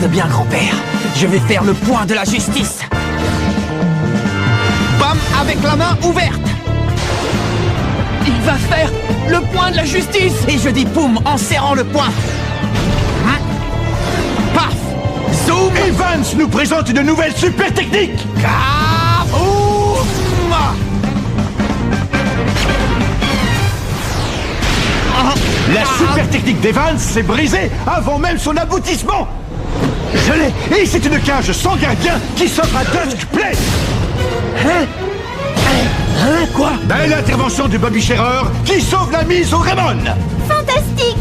Regarde bien, grand-père. Je vais faire le point de la justice. Bam avec la main ouverte. Il va faire le point de la justice. Et je dis poum en serrant le poing. Paf. Zoom. Evans nous présente une nouvelle super technique. Kaboom. La super technique d'Evans s'est brisée avant même son aboutissement. Je l'ai. Et c'est une cage sans gardien qui s'offre à Duskblade. Quoi? Belle intervention de Bobby Scherer qui sauve la mise au Raymond. Fantastique!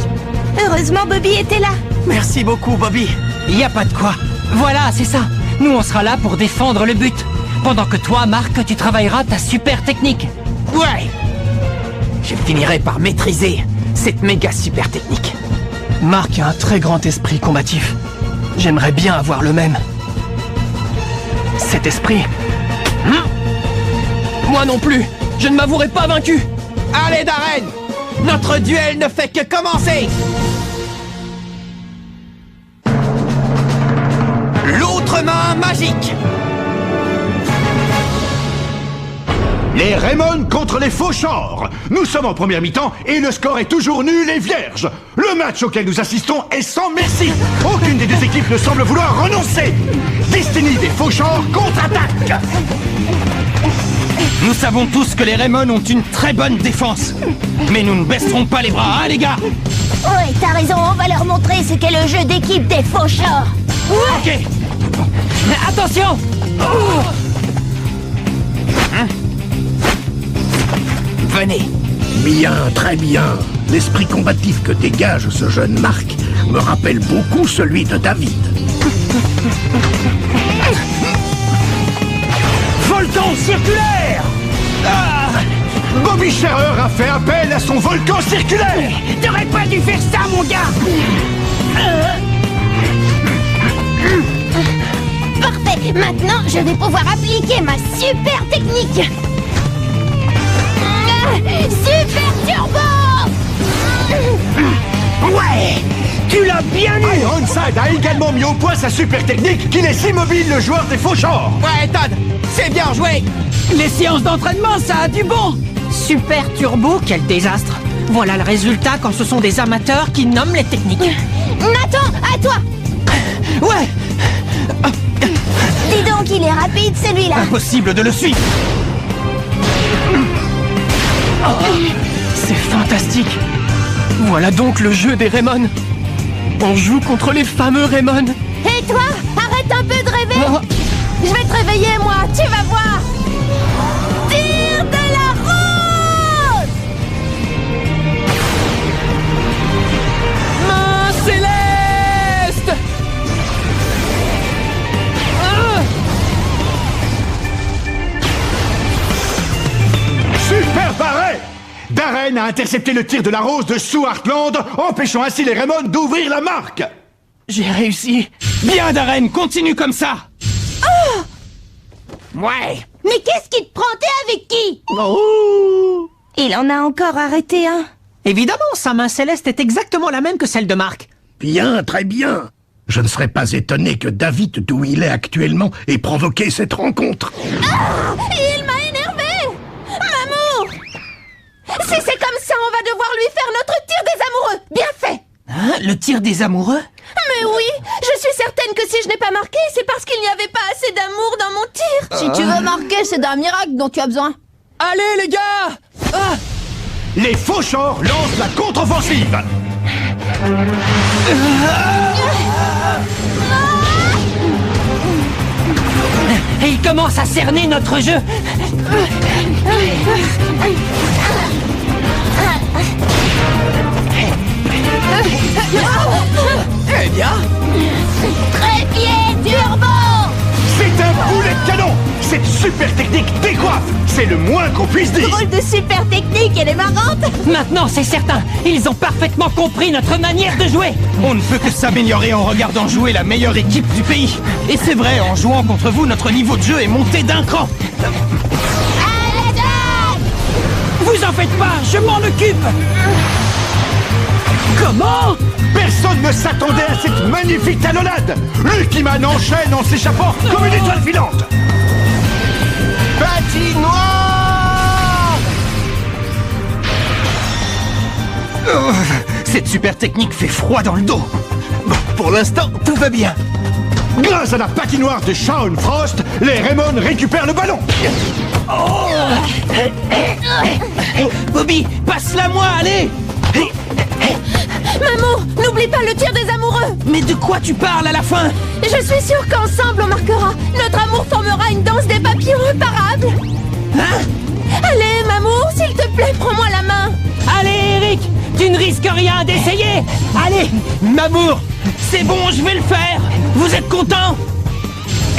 Heureusement Bobby était là. Merci beaucoup, Bobby. Y a pas de quoi. Voilà, c'est ça. Nous, on sera là pour défendre le but. Pendant que toi, Marc, tu travailleras ta super technique. Ouais. Je finirai par maîtriser cette méga super technique. Marc a un très grand esprit combatif. J'aimerais bien avoir le même. Cet esprit... Moi non plus. Je ne m'avouerai pas vaincu. Allez, Darren. Notre duel ne fait que commencer. L'autre main magique. Les Raymond contre les Faucheurs. Nous sommes en première mi-temps et le score est toujours nul et vierge. Le match auquel nous assistons est sans merci. Aucune des deux équipes ne semble vouloir renoncer. Destiny des Faucheurs contre-attaque. Nous savons tous que les Raymond ont une très bonne défense. Mais nous ne baisserons pas les bras, hein, les gars? Ouais, t'as raison, on va leur montrer ce qu'est le jeu d'équipe des Faucheurs. Ok. Attention! Venez. Bien, très bien. L'esprit combatif que dégage ce jeune Marc me rappelle beaucoup celui de David. Volcan circulaire. Bobby Scherer a fait appel à son volcan circulaire. T'aurais pas dû faire ça, mon gars. Parfait, maintenant je vais pouvoir appliquer ma super technique. Super turbo. Ouais. Tu l'as bien eu. Ironside a également mis au point sa super technique qui laisse immobile le joueur des Faucheurs. Ouais, Todd. C'est bien joué. Les séances d'entraînement, ça a du bon! Super turbo, quel désastre! Voilà le résultat quand ce sont des amateurs qui nomment les techniques. Nathan, à toi. Ouais! Dis donc, il est rapide celui-là. Impossible de le suivre. C'est fantastique. Voilà donc le jeu des Raymond. On joue contre les fameux Raymond. Et toi, arrête un peu de rêver. Je vais te réveiller, moi, tu vas voir. Tire de la rose. Main céleste. Super barré. Darren a intercepté le tir de la rose de Sue Heartland, empêchant ainsi les Raymond d'ouvrir la marque. J'ai réussi. Bien, Darren, continue comme ça. Ouais. Mais qu'est-ce qui te prend? T'es avec qui? Il en a encore arrêté un. Évidemment, sa main céleste est exactement la même que celle de Marc. Bien, très bien. Je ne serais pas étonné que David, d'où il est actuellement, ait provoqué cette rencontre. Il m'a énervé. Maman. Si c'est comme ça, on va devoir lui faire notre tir des amoureux. Bien fait. Hein? Le tir des amoureux? Mais oui, je suis certaine que si je n'ai pas marqué, c'est parce qu'il n'y avait pas assez d'amour dans mon tir. Si tu veux marquer, c'est d'un miracle dont tu as besoin. Allez les gars. Les Faucheurs lancent la contre-offensive. Et il commence à cerner notre jeu. Eh bien. Trépied turbo. C'est un boulet de canon. Cette super technique décoiffe. C'est le moins qu'on puisse dire. Drôle de super technique, elle est marrante. Maintenant, c'est certain. Ils ont parfaitement compris notre manière de jouer. On ne peut que s'améliorer en regardant jouer la meilleure équipe du pays. Et c'est vrai, en jouant contre vous, notre niveau de jeu est monté d'un cran. Vous en faites pas, je m'en occupe. Comment? Personne ne s'attendait à cette magnifique talonnade. Lucky Man enchaîne en s'échappant comme une étoile filante. Patinoire! Cette super technique fait froid dans le dos. Bon, pour l'instant, tout va bien. Grâce à la patinoire de Shaun Frost, les Raymond récupèrent le ballon. Bobby, passe-la-moi, allez! Maman, n'oublie pas le tir des amoureux. Mais de quoi tu parles à la fin? Je suis sûre qu'ensemble on marquera. Notre amour formera une danse des papillons imparable. Hein? Allez, Mamour, s'il te plaît, prends-moi la main. Allez, Eric, tu ne risques rien d'essayer. Allez, Mamour, c'est bon, je vais le faire. Vous êtes contents?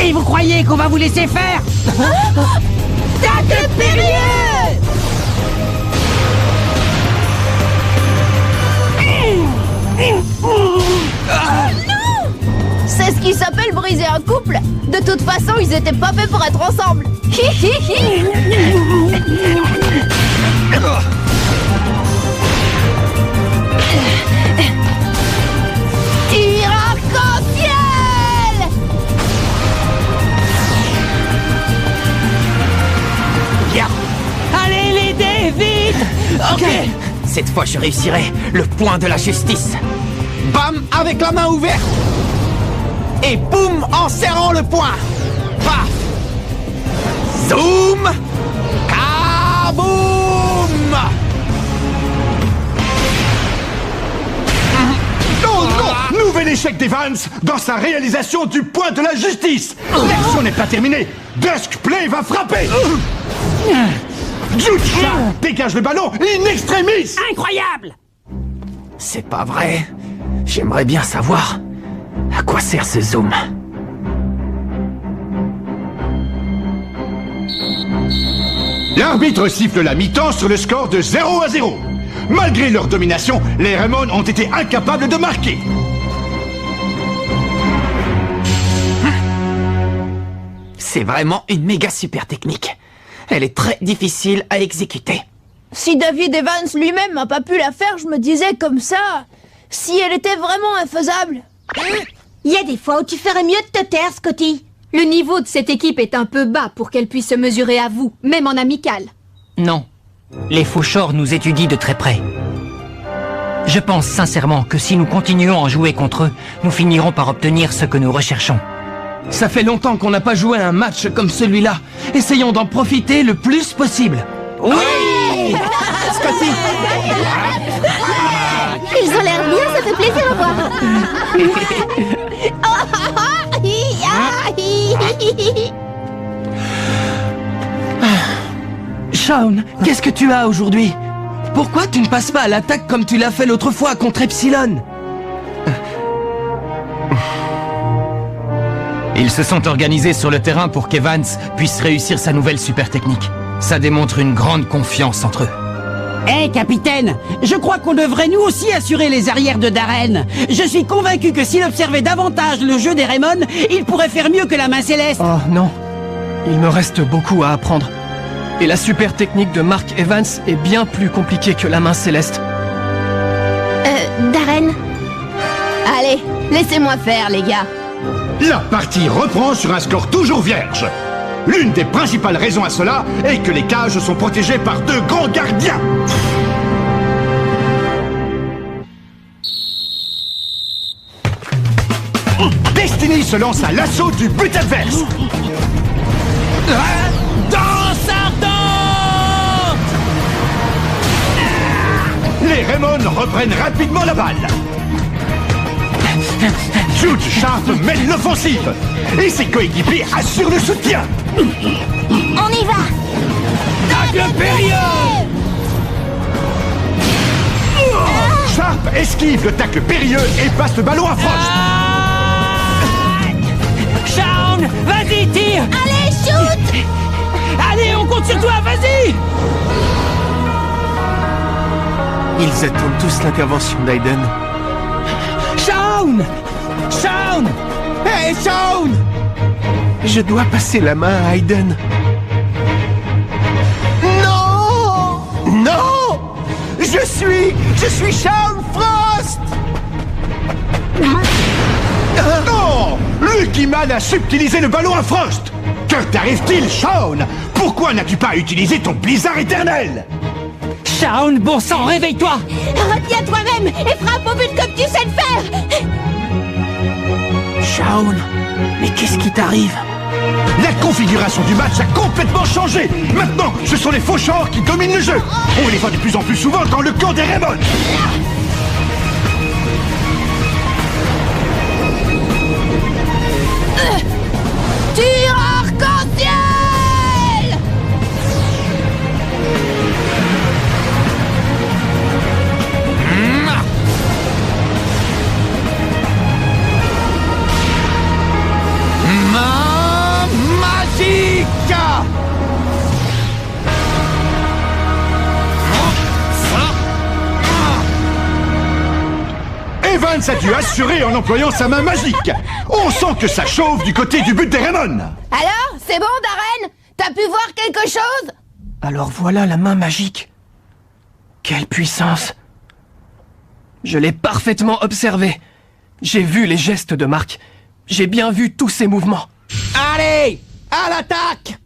Et vous croyez qu'on va vous laisser faire? Tacle périlleux! C'est ce qui s'appelle briser un couple. De toute façon, ils étaient pas faits pour être ensemble. Tir arc-en-ciel! Bien. Allez, les dés, vite! Ok. Cette fois, je réussirai le point de la justice. Bam avec la main ouverte. Et boum en serrant le poing. Paf. Zoom. Kaboum. Oh non! Nouvel échec d'Evans dans sa réalisation du point de la justice. L'action n'est pas terminée. Duskplay va frapper. Jude dégage le ballon in extremis. Incroyable. C'est pas vrai. J'aimerais bien savoir à quoi sert ce zoom. L'arbitre siffle la mi-temps sur le score de 0-0. Malgré leur domination, les Raymond ont été incapables de marquer. C'est vraiment une méga super technique. Elle est très difficile à exécuter. Si David Evans lui-même n'a pas pu la faire, je me disais comme ça, si elle était vraiment infaisable. Il y a des fois où tu ferais mieux de te taire, Scotty. Le niveau de cette équipe est un peu bas pour qu'elle puisse se mesurer à vous, même en amical. Non. Les Faucheurs nous étudient de très près. Je pense sincèrement que si nous continuons à jouer contre eux, nous finirons par obtenir ce que nous recherchons. Ça fait longtemps qu'on n'a pas joué un match comme celui-là. Essayons d'en profiter le plus possible. Oui! Scotty! Ils ont l'air bien, ça fait plaisir à voir. Shaun, qu'est-ce que tu as aujourd'hui? Pourquoi tu ne passes pas à l'attaque comme tu l'as fait l'autre fois contre Epsilon? Ils se sont organisés sur le terrain pour qu'Evans puisse réussir sa nouvelle super technique. Ça démontre une grande confiance entre eux. Hé, capitaine, je crois qu'on devrait nous aussi assurer les arrières de Darren. Je suis convaincu que s'il observait davantage le jeu des Raymond, il pourrait faire mieux que la main céleste. Oh non, il me reste beaucoup à apprendre. Et la super technique de Mark Evans est bien plus compliquée que la main céleste. Darren? Allez, laissez-moi faire, les gars. La partie reprend sur un score toujours vierge. L'une des principales raisons à cela est que les cages sont protégées par deux grands gardiens. Destiny se lance à l'assaut du but adverse. Danse ardente! Les Raymond reprennent rapidement la balle. Jude Sharp mène l'offensive et ses coéquipiers assurent le soutien. On y va! Tacle périlleux! Sharp esquive le tacle périlleux et passe le ballon à Frost. Shaun, vas-y, tire! Allez, shoot! Allez, on compte sur toi, vas-y! Ils attendent tous l'intervention d'Aiden. Shaun! Shaun! Hey, Shaun! Je dois passer la main à Aiden. Non! Non! Je suis Shaun Frost! Non! Lucky Man a subtilisé le ballon à Frost! Que t'arrive-t-il, Shaun? Pourquoi n'as-tu pas utilisé ton blizzard éternel? Shaun, bon sang, réveille-toi! Retiens toi-même et frappe au but comme tu sais le faire! Shaun, mais qu'est-ce qui t'arrive? La configuration du match a complètement changé! Maintenant, ce sont les faucheurs qui dominent le jeu! On les voit de plus en plus souvent dans le camp des Raymond! Tir arc-en-ciel! Main magique! Evans a dû assurer en employant sa main magique! On sent que ça chauffe du côté du but des Raymond! Alors, c'est bon, Darren? T'as pu voir quelque chose? Alors voilà la main magique. Quelle puissance! Je l'ai parfaitement observé. J'ai vu les gestes de Mark. J'ai bien vu tous ses mouvements. Allez! À l'attaque!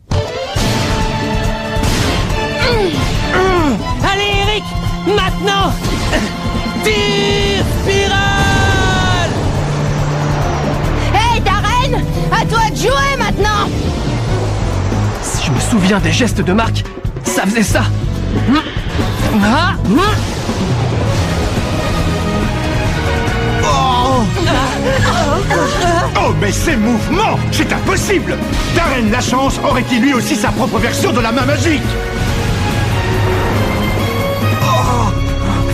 Allez, Eric! Maintenant! Tir spirale! Hey, Darren! À toi de jouer maintenant! Si je me souviens des gestes de Mark, ça faisait ça. Oh, mais ces mouvements! C'est impossible! Darren Lachance aurait-il lui aussi sa propre version de la main magique?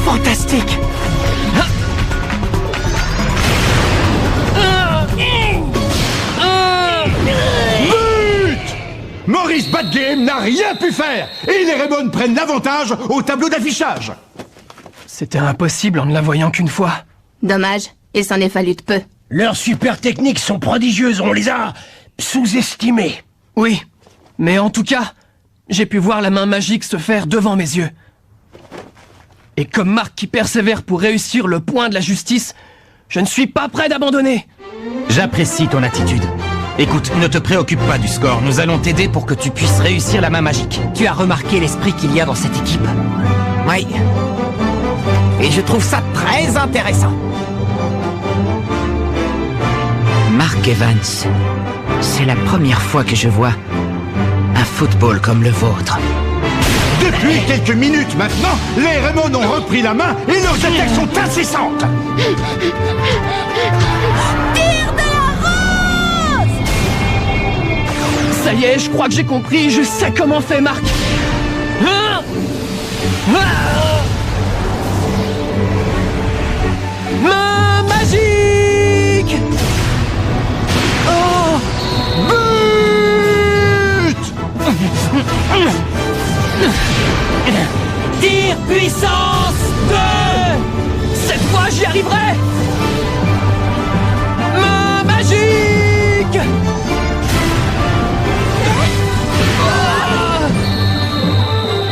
Fantastique! But! Maurice Badgame n'a rien pu faire! Et les Raymond prennent l'avantage au tableau d'affichage! C'était impossible en ne la voyant qu'une fois. Dommage, il s'en est fallu de peu. Leurs super techniques sont prodigieuses, on les a sous-estimées. Oui, mais en tout cas, j'ai pu voir la main magique se faire devant mes yeux. Et comme Mark qui persévère pour réussir le point de la justice, je ne suis pas prêt d'abandonner. J'apprécie ton attitude. Écoute, ne te préoccupe pas du score, nous allons t'aider pour que tu puisses réussir la main magique. Tu as remarqué l'esprit qu'il y a dans cette équipe? Oui. Et je trouve ça très intéressant. Mark Evans, c'est la première fois que je vois un football comme le vôtre. Depuis quelques minutes maintenant, les Raymond ont repris la main et leurs attaques sont incessantes! Tire de la rose! Ça y est, je crois que j'ai compris, je sais comment fait Mark. Main magique! Oh! But! Tir puissance 2! Cette fois, j'y arriverai! Main magique!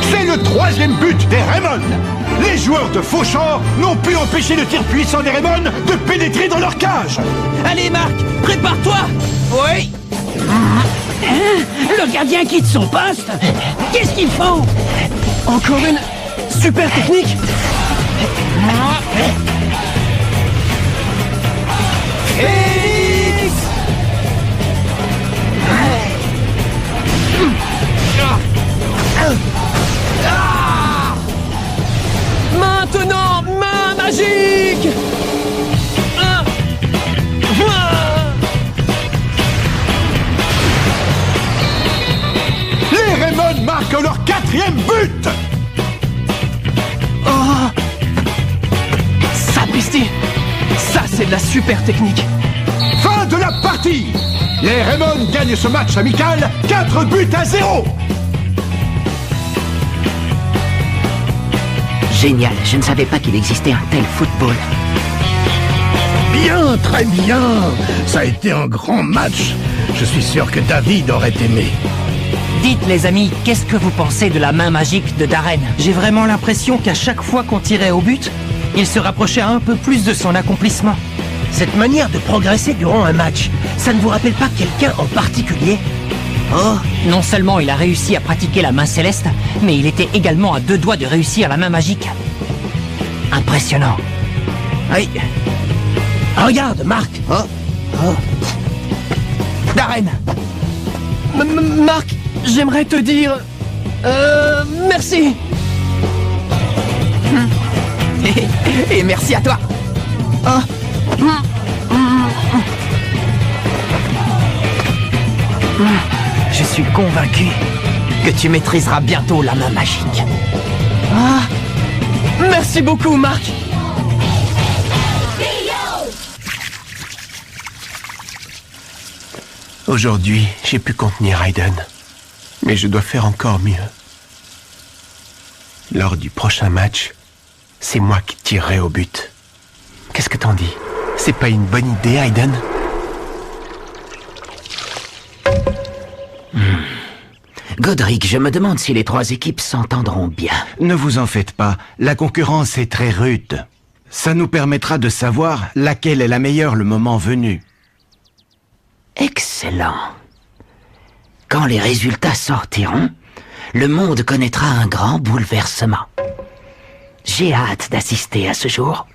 C'est le troisième but des Raymond! Les joueurs de Fauchor n'ont pu empêcher le tir puissant des Raymond de pénétrer dans leur cage! Allez, Mark, prépare-toi! Oui. Le gardien quitte son poste. Qu'est-ce qu'il faut? Encore une super technique! Félix! Maintenant, main magique! Les Raymond marquent leur quatrième but! Oh! Sapristi! Ça, c'est de la super technique! Fin de la partie! Les Raymond gagnent ce match amical 4 buts à 0! Génial, je ne savais pas qu'il existait un tel football. Bien, très bien. Ça a été un grand match. Je suis sûr que David aurait aimé. Dites les amis, qu'est-ce que vous pensez de la main magique de Darren? J'ai vraiment l'impression qu'à chaque fois qu'on tirait au but, il se rapprochait un peu plus de son accomplissement. Cette manière de progresser durant un match, ça ne vous rappelle pas quelqu'un en particulier? Oh, non seulement il a réussi à pratiquer la main céleste, mais il était également à 2 doigts de réussir la main magique. Impressionnant. Oui. Regarde, Marc. Darren! Marc, j'aimerais te dire... merci. Et merci à toi. Je suis convaincu que tu maîtriseras bientôt la main magique. Merci beaucoup, Marc. Aujourd'hui, j'ai pu contenir Raiden. Mais je dois faire encore mieux. Lors du prochain match, c'est moi qui tirerai au but. Qu'est-ce que t'en dis? C'est pas une bonne idée, Raiden? Godric, je me demande si les 3 équipes s'entendront bien. Ne vous en faites pas, la concurrence est très rude. Ça nous permettra de savoir laquelle est la meilleure le moment venu. Excellent. Quand les résultats sortiront, le monde connaîtra un grand bouleversement. J'ai hâte d'assister à ce jour.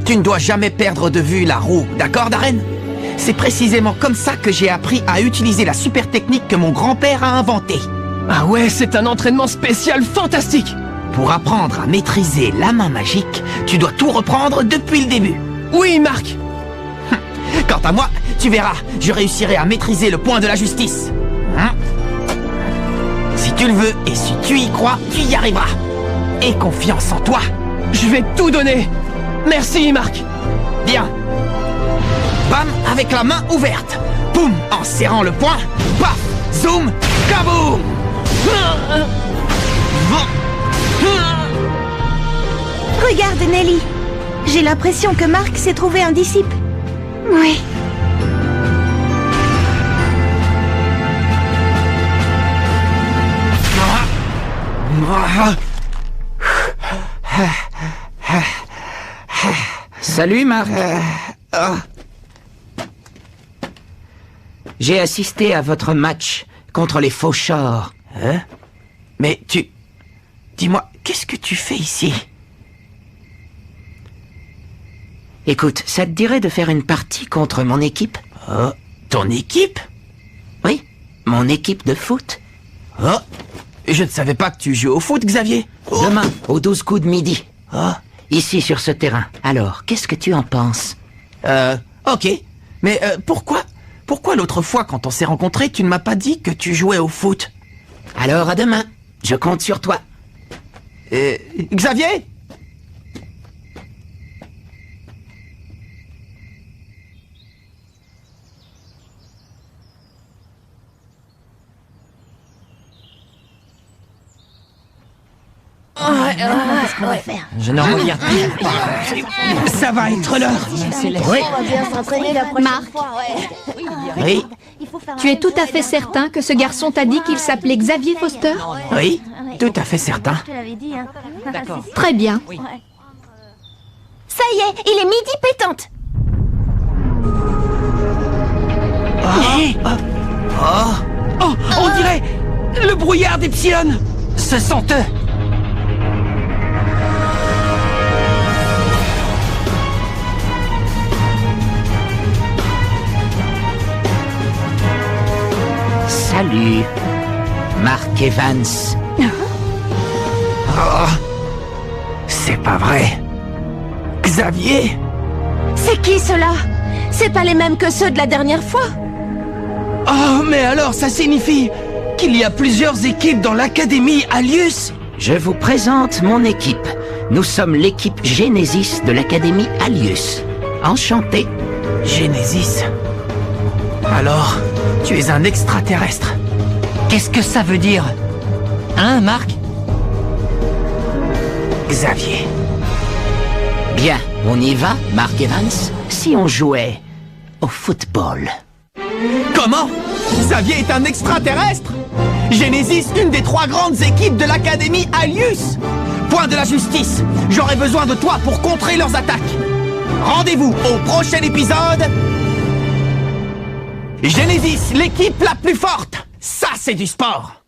Tu ne dois jamais perdre de vue la roue, d'accord, Darren? C'est précisément comme ça que j'ai appris à utiliser la super technique que mon grand-père a inventée. Ah ouais, c'est un entraînement spécial fantastique. Pour apprendre à maîtriser la main magique, tu dois tout reprendre depuis le début. Oui, Marc. Quant à moi, tu verras, je réussirai à maîtriser le point de la justice. Si tu le veux et si tu y crois, tu y arriveras. Aie confiance en toi. Je vais tout donner. Merci, Marc. Bien. Bam avec la main ouverte. Boum en serrant le poing. Paf, zoom, kaboum. Regarde, Nelly. J'ai l'impression que Marc s'est trouvé un disciple. Oui. Salut, Marc. J'ai assisté à votre match contre les Faucheurs. Hein? Mais tu... Dis-moi, qu'est-ce que tu fais ici? Écoute, ça te dirait de faire une partie contre mon équipe? Oh, ton équipe? Oui, mon équipe de foot. Oh, je ne savais pas que tu jouais au foot, Xavier. Oh. Demain, aux 12 coups de midi. Oh. Ici, sur ce terrain. Alors, qu'est-ce que tu en penses? Ok. Mais pourquoi l'autre fois, quand on s'est rencontrés, tu ne m'as pas dit que tu jouais au foot? Alors, à demain. Je compte sur toi. Xavier? Qu'est-ce qu'on va faire? Je ne regarde plus. Ça va être l'heure. Oui. On va bien s'entraîner la prochaine Marc. fois, ouais. Oui. Tu es tout à fait certain que ce garçon t'a dit qu'il s'appelait Xavier Foster? Oui, tout à fait certain. Je te l'avais dit, hein. D'accord. Très bien. Ça y est, il est midi pétante. Oh, on dirait le brouillard d'Epsilon. Ce sont eux. Salut, Mark Evans. Oh, c'est pas vrai. Xavier? C'est qui ceux-là? C'est pas les mêmes que ceux de la dernière fois? Oh, mais alors ça signifie qu'il y a plusieurs équipes dans l'Académie Alius? Je vous présente mon équipe. Nous sommes l'équipe Genesis de l'Académie Alius. Enchanté. Genesis. Alors, tu es un extraterrestre. Qu'est-ce que ça veut dire? Hein, Marc? Xavier. Bien, on y va, Mark Evans? Si on jouait au football. Comment? Xavier est un extraterrestre? Genesis, une des 3 grandes équipes de l'Académie Alius. Point de la justice, j'aurai besoin de toi pour contrer leurs attaques. Rendez-vous au prochain épisode. Genesis, l'équipe la plus forte. Ça, c'est du sport.